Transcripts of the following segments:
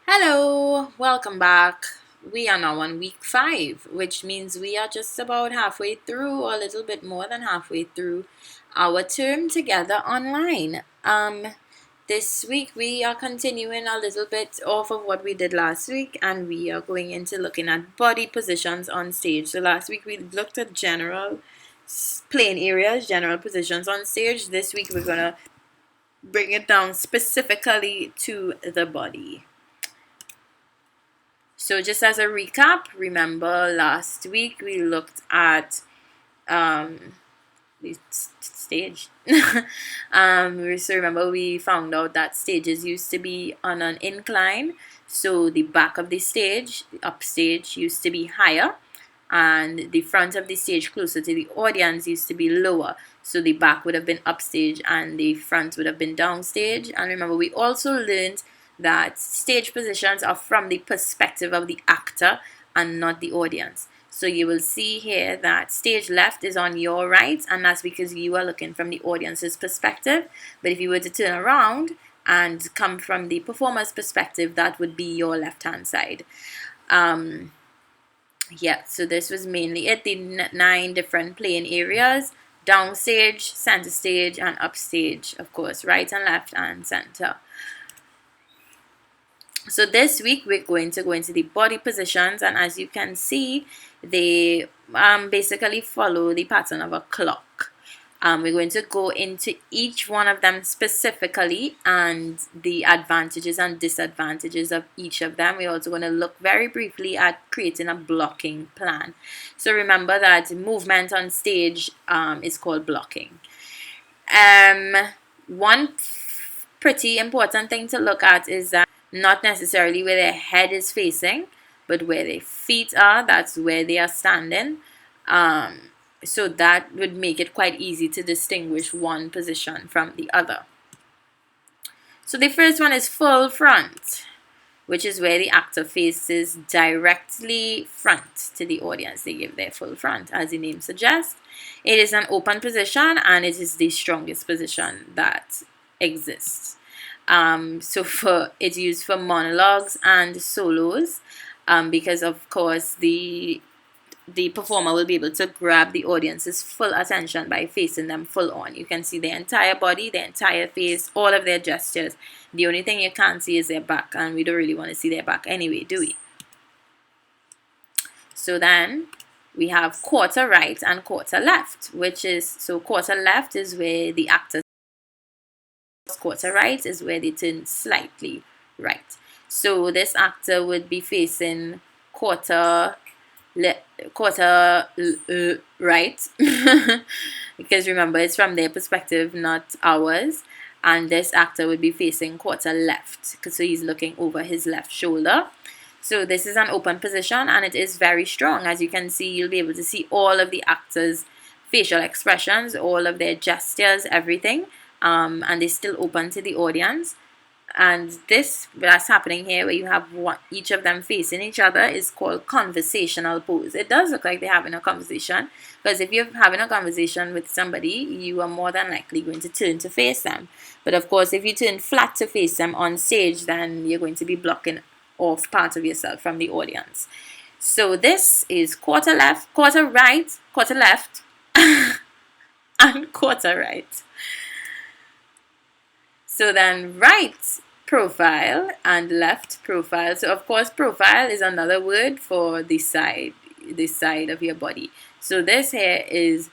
Hello, welcome back. We are now on week 5, which means we are just about halfway through, or a little bit more than halfway through our term together online. This week we are continuing a little bit off of what we did last week, and we are going into looking at body positions on stage. So last week we looked at general plane areas, general positions on stage. This week we're gonna bring it down specifically to the body. So just as a recap, remember last week we looked at the stage. So remember we found out that stages used to be on an incline. So the back of the stage, the upstage, used to be higher, and the front of the stage closer to the audience used to be lower. So the back would have been upstage and the front would have been downstage. And remember, we also learned that stage positions are from the perspective of the actor and not the audience. So you will see here that stage left is on your right, and that's because you are looking from the audience's perspective. But if you were to turn around and come from the performer's perspective, that would be your left-hand side. Yeah, so this was mainly it, the 9 different playing areas: downstage, center stage, and upstage, of course, right and left and center. So this week we're going to go into the body positions, and as you can see, they basically follow the pattern of a clock. We're going to go into each one of them specifically and the advantages and disadvantages of each of them. We're also going to look very briefly at creating a blocking plan. So remember that movement on stage is called blocking. One pretty important thing to look at is that not necessarily where their head is facing, but where their feet are. That's where they are standing. So that would make it quite easy to distinguish one position from the other. So the first one is full front, which is where the actor faces directly front to the audience. They give their full front, as the name suggests. It is an open position, and it is the strongest position that exists. So it's used for monologues and solos, because of course the performer will be able to grab the audience's full attention by facing them full on. You can see their entire body, their entire face, all of their gestures. The only thing you can't see is their back, and we don't really want to see their back anyway, do we? So then we have quarter right and quarter left, which is, so quarter left is where the actor, quarter right is where they turn slightly right. So this actor would be facing quarter right because remember, it's from their perspective, not ours. And this actor would be facing quarter left, so he's looking over his left shoulder. So this is an open position, and it is very strong. As you can see, you'll be able to see all of the actors' facial expressions, all of their gestures, everything, and they're still open to the audience. And this that's happening here, where you have each of them facing each other, is called conversational pose. It does look like they're having a conversation, because if you're having a conversation with somebody, you are more than likely going to turn to face them. But of course, if you turn flat to face them on stage, then you're going to be blocking off part of yourself from the audience. So this is quarter left, quarter right, quarter left, and quarter right. So then right profile and left profile. So of course, profile is another word for the side of your body. So this here is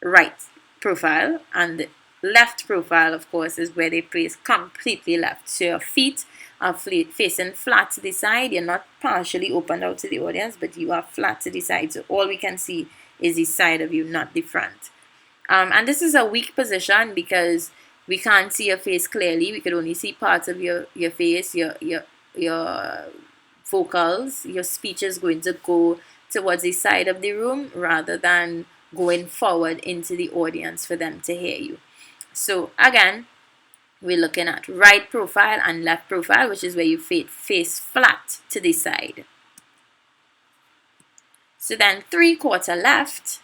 right profile, and left profile, of course, is where they place completely left. So your feet are facing flat to the side. You're not partially opened out to the audience, but you are flat to the side. So all we can see is the side of you, not the front. And this is a weak position because we can't see your face clearly. We could only see parts of your face, your vocals. Your speech is going to go towards the side of the room rather than going forward into the audience for them to hear you. So again, we're looking at right profile and left profile, which is where you face flat to the side. So then 3/4 left,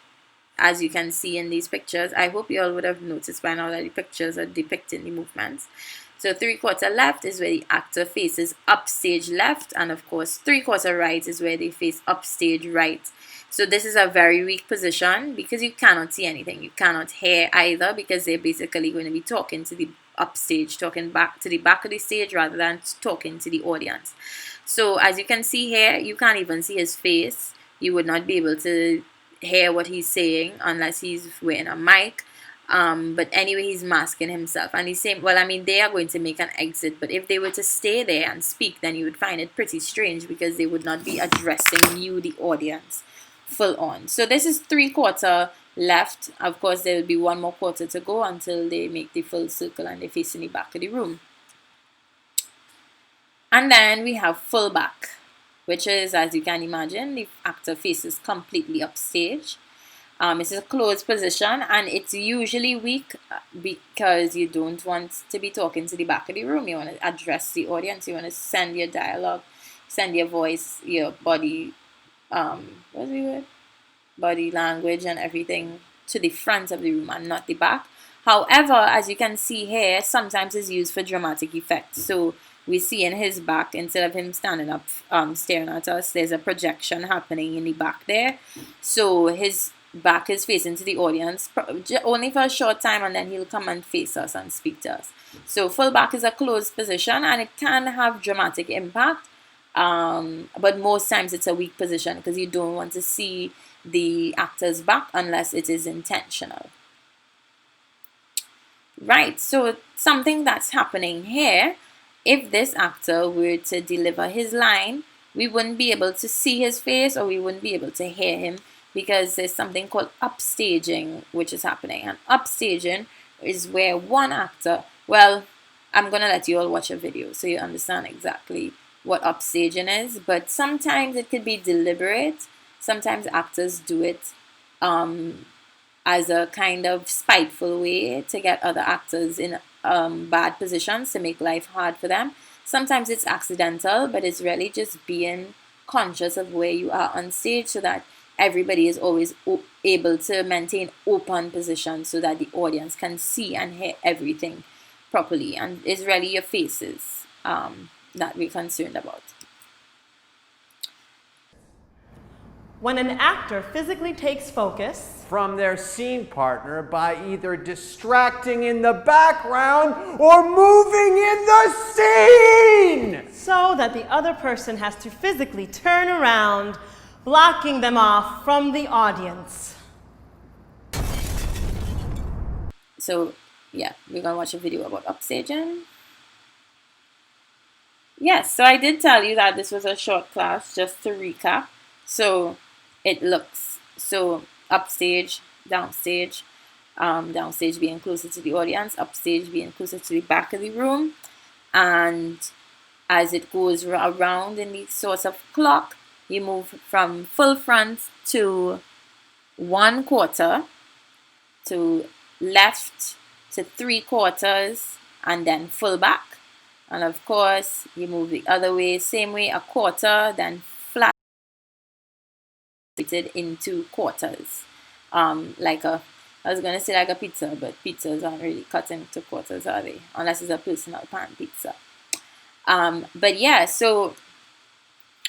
as you can see in these pictures. I hope you all would have noticed by now that the pictures are depicting the movements. So 3/4 left is where the actor faces upstage left, and of course 3/4 right is where they face upstage right. So this is a very weak position because you cannot see anything. You cannot hear either because they're basically going to be talking to the upstage, talking back to the back of the stage rather than talking to the audience. So as you can see here, you can't even see his face. You would not be able to hear what he's saying unless he's wearing a mic. But anyway, he's masking himself, and he's saying, well, I mean, they are going to make an exit, but if they were to stay there and speak, then you would find it pretty strange because they would not be addressing you, the audience, full on. So this is 3/4 left. Of course, there will be one more quarter to go until they make the full circle and they face in the back of the room. And then we have full back, which is, as you can imagine, the actor faces completely upstage. It's a closed position, and it's usually weak because you don't want to be talking to the back of the room. You want to address the audience. You want to send your dialogue, send your voice, your body, what's the word? Body language and everything to the front of the room and not the back. However, as you can see here, sometimes it's used for dramatic effect. So we see in his back, instead of him standing up staring at us, there's a projection happening in the back there. So his back is facing to the audience only for a short time, and then he'll come and face us and speak to us. So full back is a closed position, and it can have dramatic impact, but most times it's a weak position because you don't want to see the actor's back unless it is intentional. Right, so something that's happening here, if this actor were to deliver his line, we wouldn't be able to see his face, or we wouldn't be able to hear him, because there's something called upstaging which is happening. And upstaging is where one actor, well, I'm going to let you all watch a video so you understand exactly what upstaging is, but sometimes it could be deliberate. Sometimes actors do it as a kind of spiteful way to get other actors in bad positions to make life hard for them. Sometimes it's accidental, but it's really just being conscious of where you are on stage so that everybody is always able to maintain open position so that the audience can see and hear everything properly. And it's really your faces that we're concerned about. When an actor physically takes focus from their scene partner by either distracting in the background or moving in the scene, so that the other person has to physically turn around, blocking them off from the audience. So yeah, we're gonna watch a video about upstaging. Yes, so I did tell you that this was a short class, just to recap. So it looks, so upstage, downstage, downstage being closer to the audience, upstage being closer to the back of the room. And as it goes around in these sorts of clock, you move from full front to 1/4, to left to 3/4, and then full back. And of course, you move the other way, same way, 1/4, then flat into quarters. Like a, I was gonna say like a pizza, but pizzas aren't really cut into quarters, are they? Unless it's a personal pan pizza. But yeah, so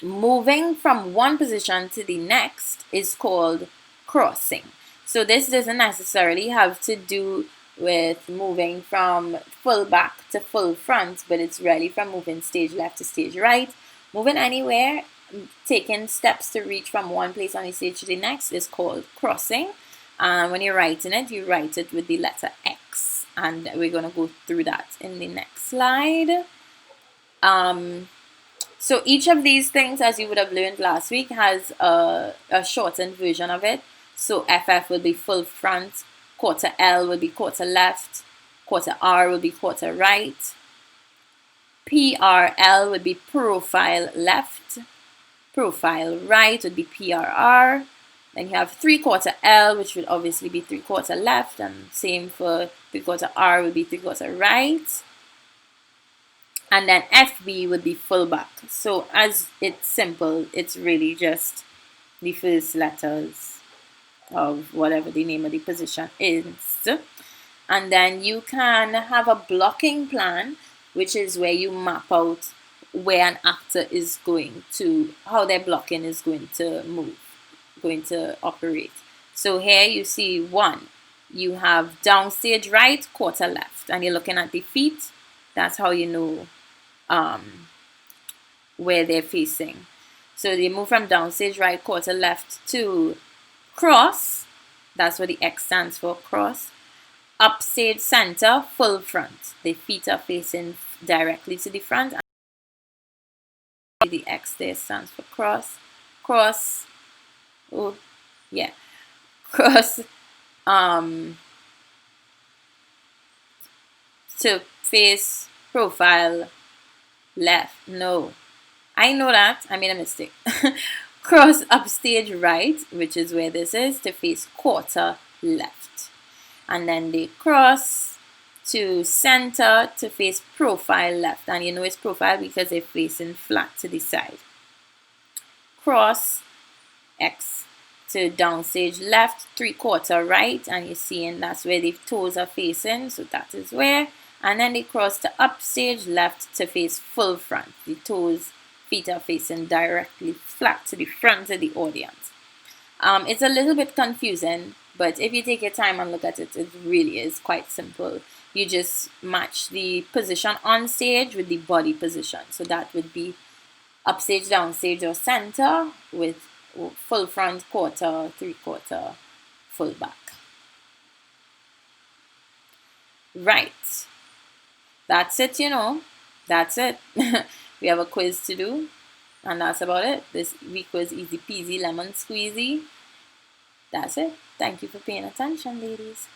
moving from one position to the next is called crossing. So this doesn't necessarily have to do with moving from full back to full front, but it's really from moving stage left to stage right. Moving anywhere, taking steps to reach from one place on the stage to the next is called crossing. When you're writing it, you write it with the letter X, and we're going to go through that in the next slide. So each of these things, as you would have learned last week, has a shortened version of it. So FF will be full front, quarter L will be quarter left, quarter R will be quarter right, PRL would be profile left, profile right would be PRR. Then you have 3/4 L, which would obviously be 3/4 left, and same for 3/4 R would be 3/4 right. And then FB would be full back. So as it's simple, it's really just the first letters of whatever the name of the position is. And then you can have a blocking plan which is where you map out where an actor is going to, how their blocking is going to move, going to operate. So here you see 1, you have downstage right, quarter left, and you're looking at the feet. That's how you know where they're facing. So they move from downstage right, quarter left to cross. That's what the X stands for, cross. Upstage center, full front. The feet are facing directly to the front. And the X there stands for cross. Cross. Oh, yeah. Cross. To face profile left. No. I know that. I made a mistake. Cross upstage right, which is where this is, to face quarter left. And then they cross to center to face profile left. And you know it's profile because they're facing flat to the side. Cross X to downstage left, 3/4 right. And you're seeing that's where the toes are facing. So that is where. And then they cross to upstage left to face full front. The toes, feet are facing directly flat to the front of the audience. It's a little bit confusing, but if you take your time and look at it, it really is quite simple. You just match the position on stage with the body position. So that would be upstage, downstage, or center with full front, quarter, 3/4, full back. Right. That's it, you know. That's it. We have a quiz to do, and that's about it. This week was easy peasy lemon squeezy. That's it. Thank you for paying attention, ladies.